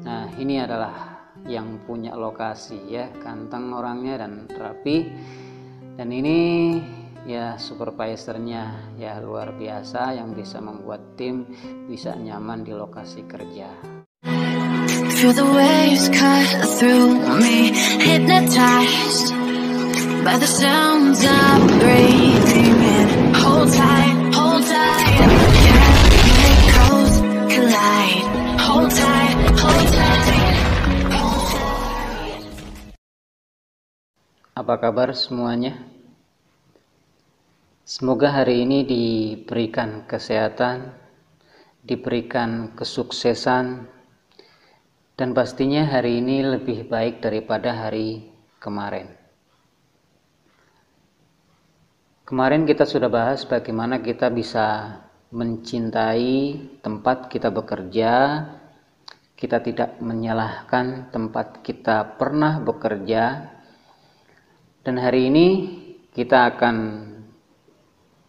Nah, ini adalah yang punya lokasi ya, ganteng orangnya dan rapi. Dan ini ya supervisornya ya luar biasa yang bisa membuat tim bisa nyaman di lokasi kerja. Feel the waves cut through me, hypnotized by the sounds I'm breathing in. Hold tight, chemicals collide. Hold tight, hold tight. Apa kabar semuanya? Semoga hari ini diberikan kesehatan, diberikan kesuksesan, dan pastinya hari ini lebih baik daripada hari kemarin. Kemarin kita sudah bahas bagaimana kita bisa mencintai tempat kita bekerja, kita tidak menyalahkan tempat kita pernah bekerja, dan hari ini kita akan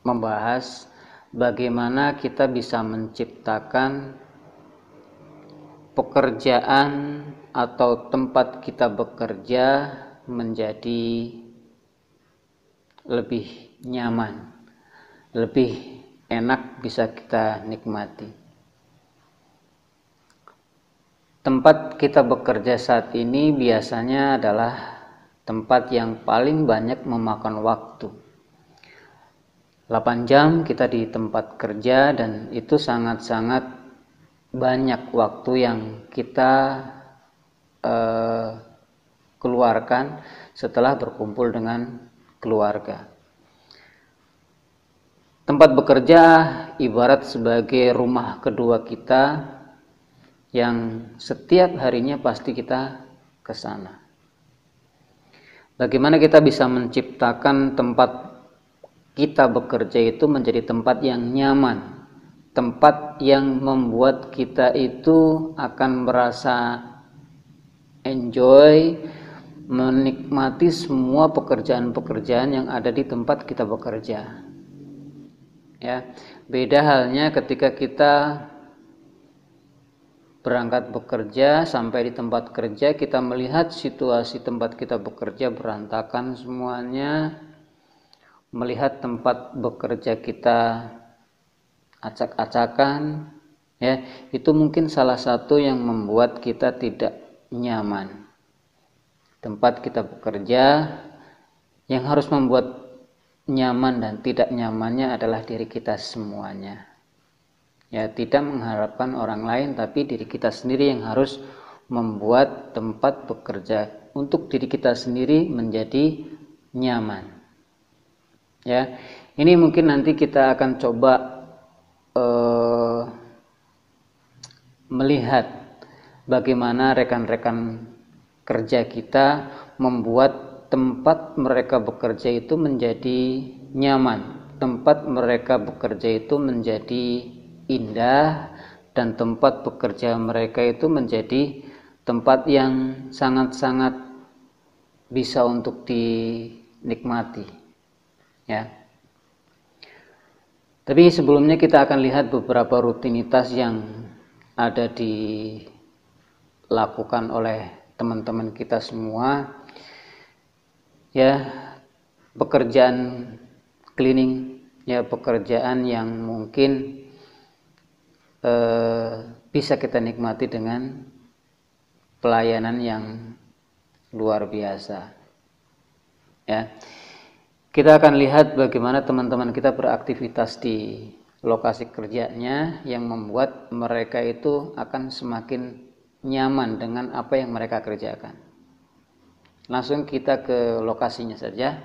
membahas bagaimana kita bisa menciptakan pekerjaan atau tempat kita bekerja menjadi lebih nyaman, lebih enak bisa kita nikmati. Tempat kita bekerja saat ini biasanya adalah tempat yang paling banyak memakan waktu. 8 jam kita di tempat kerja dan itu sangat-sangat banyak waktu yang kita keluarkan setelah berkumpul dengan keluarga. Tempat bekerja ibarat sebagai rumah kedua kita yang setiap harinya pasti kita ke sana. Bagaimana kita bisa menciptakan tempat kita bekerja itu menjadi tempat yang nyaman, tempat yang membuat kita itu akan merasa enjoy, menikmati semua pekerjaan-pekerjaan yang ada di tempat kita bekerja. Ya, beda halnya ketika kita berangkat bekerja, sampai di tempat kerja kita melihat situasi tempat kita bekerja berantakan semuanya, melihat tempat bekerja kita acak-acakan, ya, itu mungkin salah satu yang membuat kita tidak nyaman. Tempat kita bekerja yang harus membuat nyaman dan tidak nyamannya adalah diri kita semuanya. Ya, tidak mengharapkan orang lain, tapi diri kita sendiri yang harus membuat tempat bekerja untuk diri kita sendiri menjadi nyaman. Ya, ini mungkin nanti kita akan coba melihat bagaimana rekan-rekan kerja kita membuat tempat mereka bekerja itu menjadi nyaman, tempat mereka bekerja itu menjadi indah, dan tempat bekerja mereka itu menjadi tempat yang sangat-sangat bisa untuk dinikmati. Ya. Tapi sebelumnya kita akan lihat beberapa rutinitas yang ada dilakukan oleh teman-teman kita semua. Ya, pekerjaan cleaning, ya, pekerjaan yang mungkin bisa kita nikmati dengan pelayanan yang luar biasa. Ya. Kita akan lihat bagaimana teman-teman kita beraktivitas di lokasi kerjanya yang membuat mereka itu akan semakin nyaman dengan apa yang mereka kerjakan. Langsung kita ke lokasinya saja.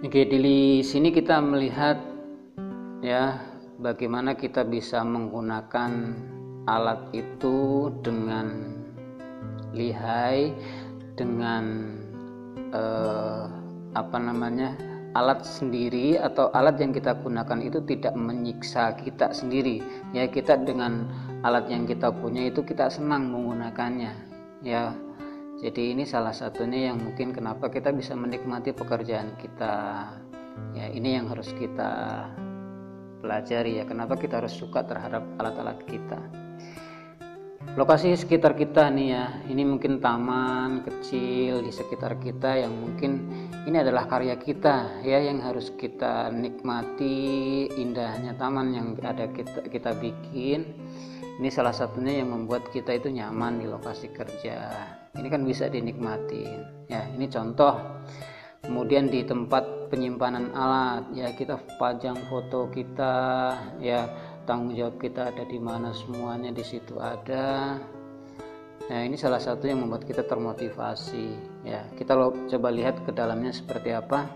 Oke, di sini kita melihat ya bagaimana kita bisa menggunakan alat itu dengan lihai, dengan alat sendiri atau alat yang kita gunakan itu tidak menyiksa kita sendiri. Ya, kita dengan alat yang kita punya itu kita senang menggunakannya. Ya, jadi ini salah satunya yang mungkin kenapa kita bisa menikmati pekerjaan kita. Ya, ini yang harus kita pelajari ya. Kenapa kita harus suka terhadap alat-alat kita. Lokasi sekitar kita nih ya, ini mungkin taman kecil di sekitar kita yang mungkin ini adalah karya kita ya, yang harus kita nikmati indahnya taman yang ada kita bikin. Ini salah satunya yang membuat kita itu nyaman di lokasi kerja. Ini kan bisa dinikmatin ya, ini contoh. Kemudian di tempat penyimpanan alat ya, kita pajang foto kita ya, tanggung jawab kita ada di mana, semuanya di situ ada. Nah, ini salah satu yang membuat kita termotivasi ya. Kita coba lihat ke dalamnya seperti apa.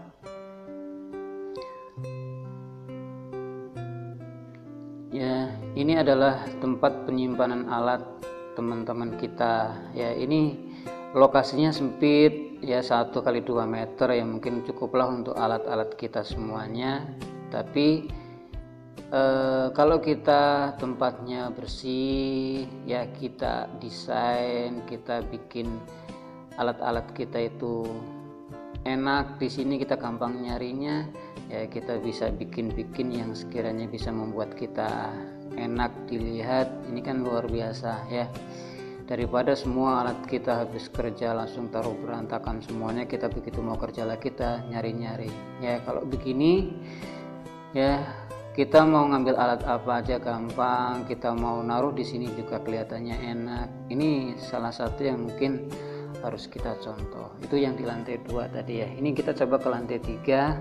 Ya, ini adalah tempat penyimpanan alat teman-teman kita ya. Ini lokasinya sempit ya, 1 kali 2 meter ya, mungkin cukuplah untuk alat-alat kita semuanya. Tapi kalau kita tempatnya bersih ya, kita desain, kita bikin alat-alat kita itu enak, di sini kita gampang nyarinya ya, kita bisa bikin yang sekiranya bisa membuat kita enak dilihat. Ini kan luar biasa ya, daripada semua alat kita habis kerja langsung taruh berantakan semuanya, kita begitu mau kerja lagi kita nyari-nyari ya. Kalau begini ya, kita mau ngambil alat apa aja gampang, kita mau naruh di sini juga kelihatannya enak. Ini salah satu yang mungkin harus kita contoh. Itu yang di lantai 2 tadi ya. Ini kita coba ke lantai 3.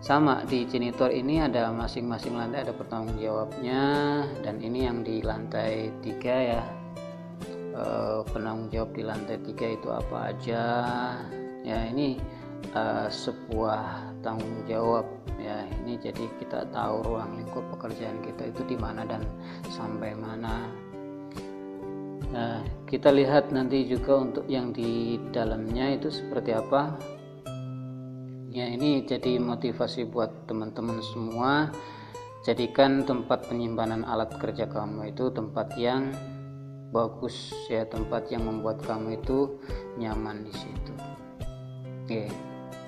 Sama di janitor ini ada masing-masing lantai ada bertanggung jawabnya, dan ini yang di lantai 3 ya. Penanggung jawab di lantai 3 itu apa aja ya. Ini sebuah tanggung jawab ya. Ini jadi kita tahu ruang lingkup pekerjaan kita itu di mana dan sampai mana. Nah, kita lihat nanti juga untuk yang di dalamnya itu seperti apa ya. Ini jadi motivasi buat teman-teman semua. Jadikan tempat penyimpanan alat kerja kamu itu tempat yang bagus ya, tempat yang membuat kamu itu nyaman di situ. Oke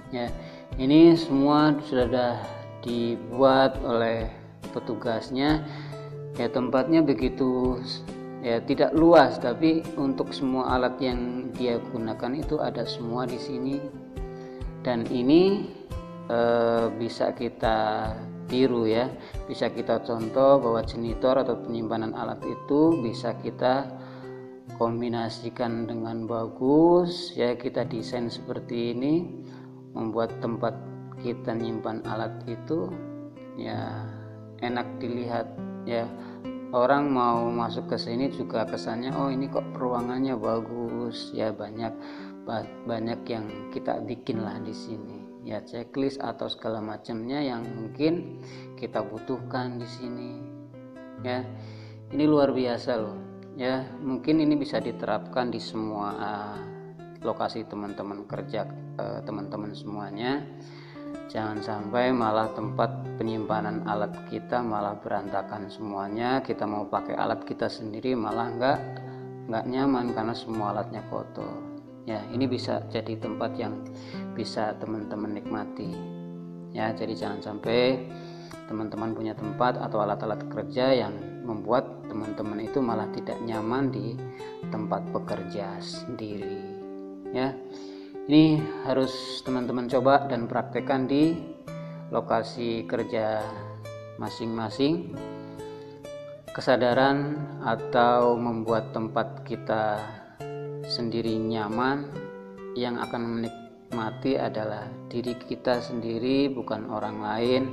ya, ini semua sudah dibuat oleh petugasnya ya. Tempatnya begitu ya, tidak luas, tapi untuk semua alat yang dia gunakan itu ada semua di sini. Dan ini bisa kita tiru ya, bisa kita contoh bahwa janitor atau penyimpanan alat itu bisa kita kombinasikan dengan bagus ya. Kita desain seperti ini, membuat tempat kita nyimpan alat itu ya enak dilihat ya. Orang mau masuk ke sini juga kesannya, oh ini kok ruangannya bagus ya, banyak yang kita bikin lah di sini ya, checklist atau segala macamnya yang mungkin kita butuhkan di sini ya. Ini luar biasa loh ya. Mungkin ini bisa diterapkan di semua lokasi teman-teman kerja, teman-teman semuanya. Jangan sampai malah tempat penyimpanan alat kita malah berantakan semuanya. Kita mau pakai alat kita sendiri malah nggak nyaman karena semua alatnya kotor ya. Ini bisa jadi tempat yang bisa teman-teman nikmati ya. Jadi jangan sampai teman-teman punya tempat atau alat-alat kerja yang membuat teman-teman itu malah tidak nyaman di tempat bekerja sendiri ya. Ini harus teman-teman coba dan praktekkan di lokasi kerja masing-masing. Kesadaran atau membuat tempat kita sendiri nyaman, yang akan menikmati adalah diri kita sendiri, bukan orang lain.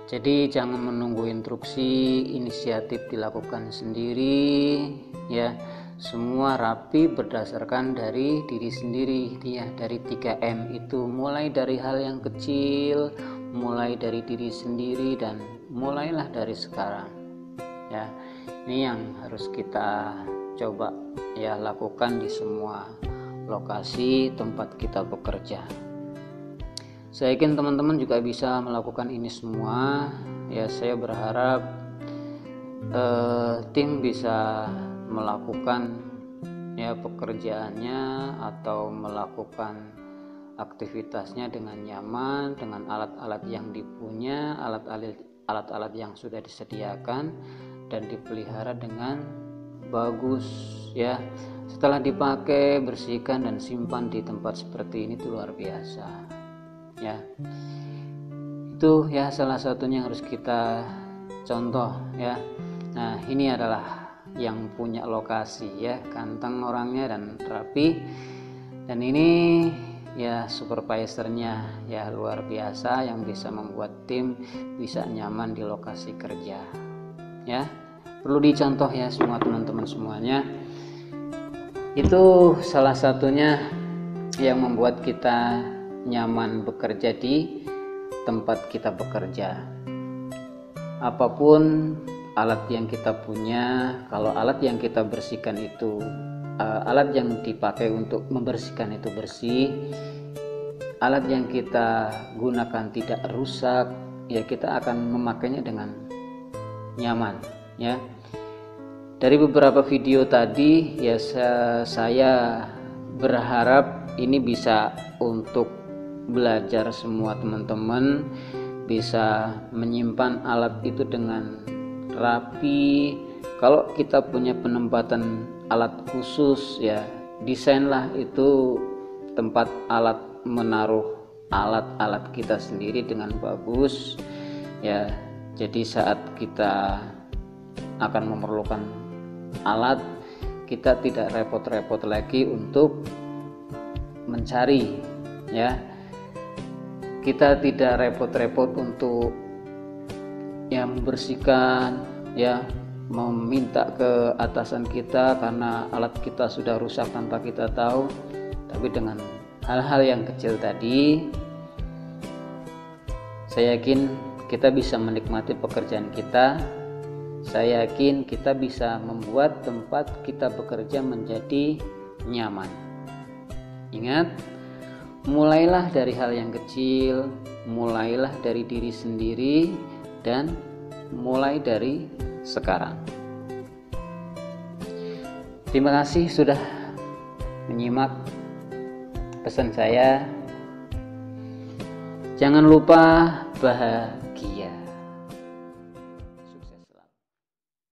Jadi jangan menunggu instruksi, inisiatif dilakukan sendiri ya. Semua rapi berdasarkan dari diri sendiri ya, dari 3M itu. Mulai dari hal yang kecil, mulai dari diri sendiri, dan mulailah dari sekarang ya. Ini yang harus kita coba ya, lakukan di semua lokasi tempat kita bekerja. Saya yakin teman-teman juga bisa melakukan ini semua ya. Saya berharap tim bisa melakukan ya pekerjaannya atau melakukan aktivitasnya dengan nyaman, dengan alat-alat yang dipunya, alat-alat yang sudah disediakan dan dipelihara dengan bagus ya. Setelah dipakai, bersihkan dan simpan di tempat seperti ini, itu luar biasa ya. Itu ya salah satunya yang harus kita contoh ya. Nah, ini adalah yang punya lokasi ya, ganteng orangnya dan rapi. Dan ini ya supervisornya ya, luar biasa, yang bisa membuat tim bisa nyaman di lokasi kerja ya. Perlu dicontoh ya semua teman-teman semuanya. Itu salah satunya yang membuat kita nyaman bekerja di tempat kita bekerja. Apapun alat yang kita punya, kalau alat yang kita bersihkan itu alat yang dipakai untuk membersihkan itu bersih, alat yang kita gunakan tidak rusak, ya kita akan memakainya dengan nyaman ya. Dari beberapa video tadi ya, saya berharap ini bisa untuk belajar semua teman-teman, bisa menyimpan alat itu dengan rapi. Kalau kita punya penempatan alat khusus ya, desainlah itu tempat alat, menaruh alat-alat kita sendiri dengan bagus ya. Jadi saat kita akan memerlukan alat, kita tidak repot-repot lagi untuk mencari ya. Kita tidak repot-repot untuk ya membersihkan ya, meminta ke atasan kita karena alat kita sudah rusak tanpa kita tahu. Tapi dengan hal-hal yang kecil tadi, saya yakin kita bisa menikmati pekerjaan kita. Saya yakin kita bisa membuat tempat kita bekerja menjadi nyaman. Ingat, mulailah dari hal yang kecil, mulailah dari diri sendiri, dan mulai dari sekarang. Terima kasih sudah menyimak pesan saya. Jangan lupa bahagia.